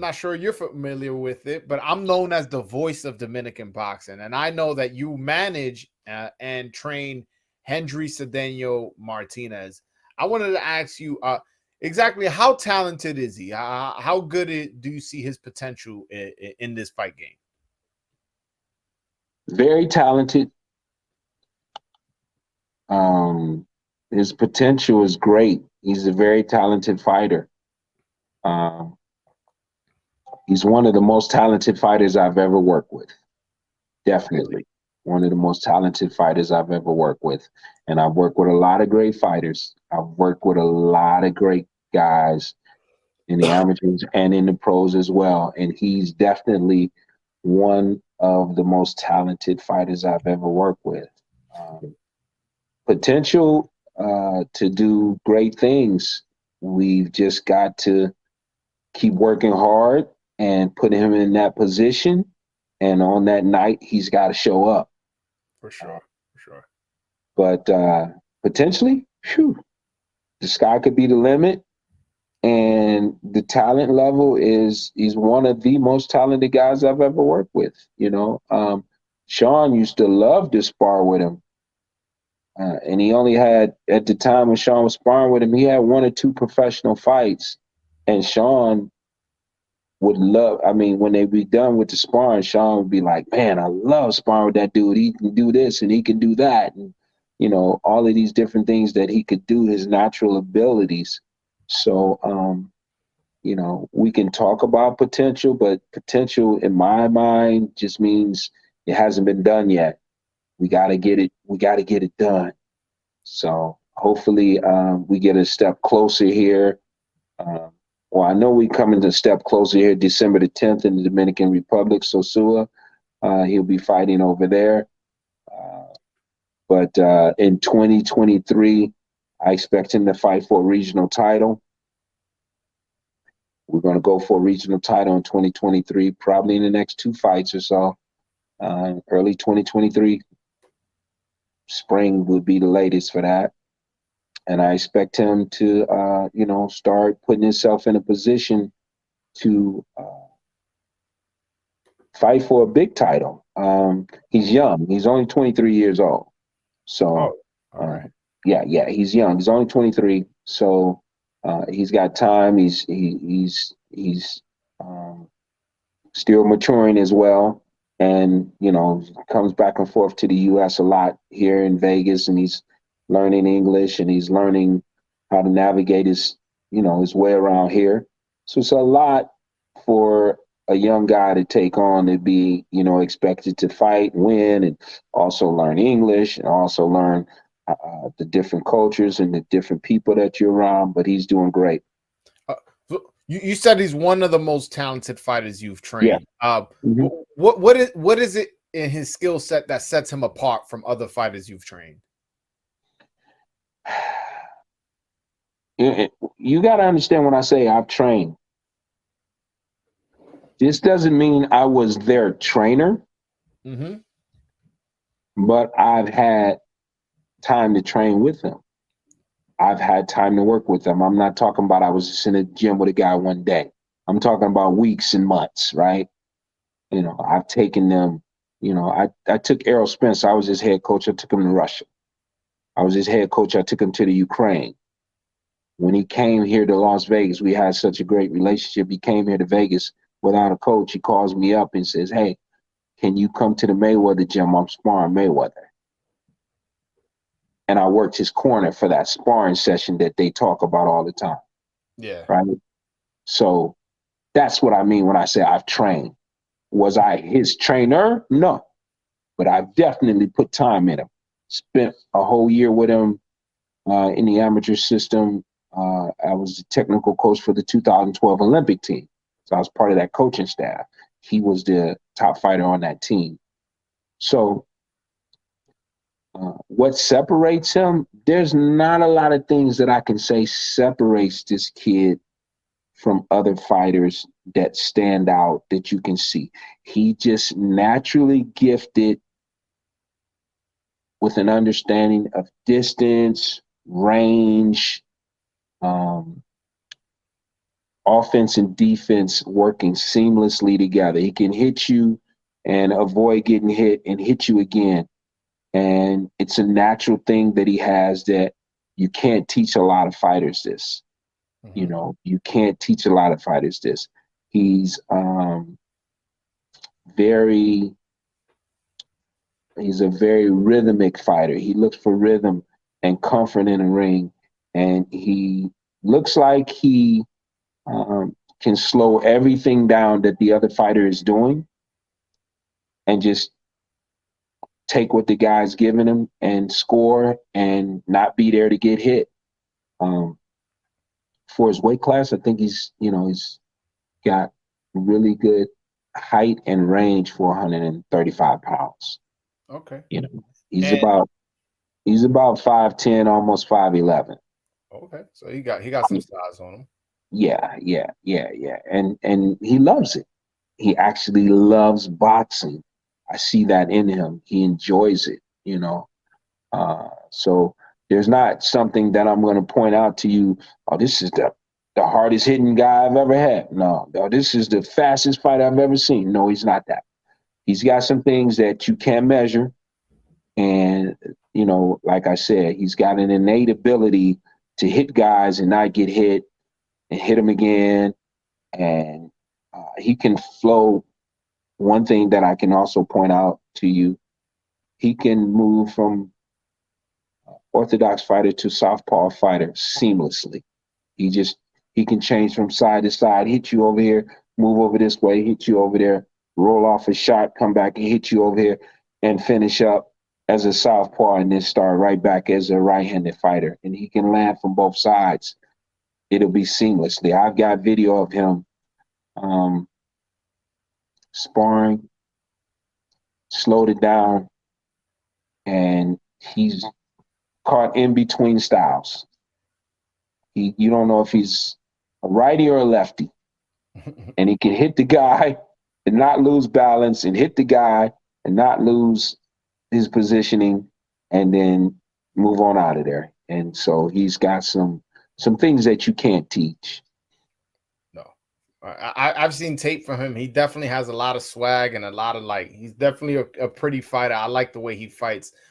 not sure you're familiar with it, but I'm known as the voice of Dominican boxing, and I know that you manage and train Hendri Cedeno Martinez. I wanted to ask you exactly how talented is he? How good do you see his potential in this fight game? Very talented. Um, his potential is great. He's a very talented fighter. Um, he's one of the most talented fighters I've ever worked with. Definitely. One of the most talented fighters I've ever worked with. And I've worked with a lot of great fighters. I've worked with a lot of great guys in the amateurs and in the pros as well. And he's definitely one of the most talented fighters I've ever worked with. Um, Potential to do great things. We've just got to keep working hard and put him in that position. And on that night, he's got to show up. For sure, for sure. But potentially, phew, the sky could be the limit. And the talent level is he's one of the most talented guys I've ever worked with. Sean used to love to spar with him. And he only had, at the time when Sean was sparring with him, he had one or two professional fights. And Sean would love, I mean, when they be done with the sparring, Sean would be like, man, I love sparring with that dude. He can do this and he can do that. And, all of these different things that he could do, his natural abilities. So, we can talk about potential, but potential in my mind just means it hasn't been done yet. We got to get it. We got to get it done. So hopefully we get a step closer here. Well, I know we coming a step closer here, December the 10th in the Dominican Republic, Sosua. He'll be fighting over there. But in 2023, I expect him to fight for a regional title. We're going to go for a regional title in 2023, probably in the next 2 fights or so. Early 2023, spring would be the latest for that. And I expect him to, start putting himself in a position to fight for a big title. He's young. He's only 23 years old. So, all right. yeah, he's young. He's only 23. So he's got time. He's still maturing as well. And, comes back and forth to the U.S. a lot here in Vegas, and he's learning English and he's learning how to navigate his way around here. So it's a lot for a young guy to take on, to be, expected to fight, win, and also learn English and also learn the different cultures and the different people that you're around. But he's doing great. You said he's one of the most talented fighters you've trained. Yeah. Mm-hmm. What is it in his skill set that sets him apart from other fighters you've trained? You got to understand, when I say I've trained, this doesn't mean I was their trainer, but I've had time to train with them. I've had time to work with them. I'm not talking about I was just in a gym with a guy one day. I'm talking about weeks and months, right? I've taken them, I took Errol Spence. I was his head coach. I took him to Russia. I was his head coach. I took him to the Ukraine. When he came here to Las Vegas, we had such a great relationship. He came here to Vegas without a coach. He calls me up and says, hey, can you come to the Mayweather gym? I'm sparring Mayweather. And I worked his corner for that sparring session that they talk about all the time. Yeah. Right. So that's what I mean when I say I've trained. Was I his trainer? No. But I've definitely put time in him. Spent a whole year with him in the amateur system. I was the technical coach for the 2012 Olympic team. So I was part of that coaching staff. He was the top fighter on that team. So what separates him? There's not a lot of things that I can say separates this kid from other fighters that stand out that you can see. He just naturally gifted with an understanding of distance, range, offense and defense working seamlessly together. He can hit you and avoid getting hit and hit you again. And it's a natural thing that he has that you can't teach a lot of fighters this. You know, you can't teach a lot of fighters this. He's very he's a very rhythmic fighter. He looks for rhythm and comfort in the ring, and he looks like he can slow everything down that the other fighter is doing and just take what the guy's giving him and score and not be there to get hit. Um, for his weight class, I think he's got really good height and range for 135 pounds. Okay. You know, he's And about he's about 5'10", almost 5'11". okay, so he got some size on him. Yeah. And he loves it. He actually loves boxing. I see that in him. He enjoys it, you know. So there's not something that I'm going to point out to you, oh, this is the hardest hitting guy I've ever had. No, this is the fastest fight I've ever seen. No, he's not that. He's got some things that you can't measure. And, you know, like I said, he's got an innate ability to hit guys and not get hit and hit them again. And he can flow. One thing that I can also point out to you, he can move from orthodox fighter to southpaw fighter seamlessly. He just he can change from side to side, hit you over here, move over this way, hit you over there, roll off a shot, come back and hit you over here, and finish up as a southpaw and then start right back as a right-handed fighter. And he can land from both sides. It'll be seamlessly. I've got video of him um, sparring, slowed it down, and he's caught in between styles. You don't know if he's a righty or a lefty, and he can hit the guy and not lose balance, and hit the guy and not lose his positioning, and then move on out of there. And so he's got some things that you can't teach. No, I've seen tape from him. He definitely has a lot of swag and a lot of like. He's definitely a pretty fighter. I like the way he fights.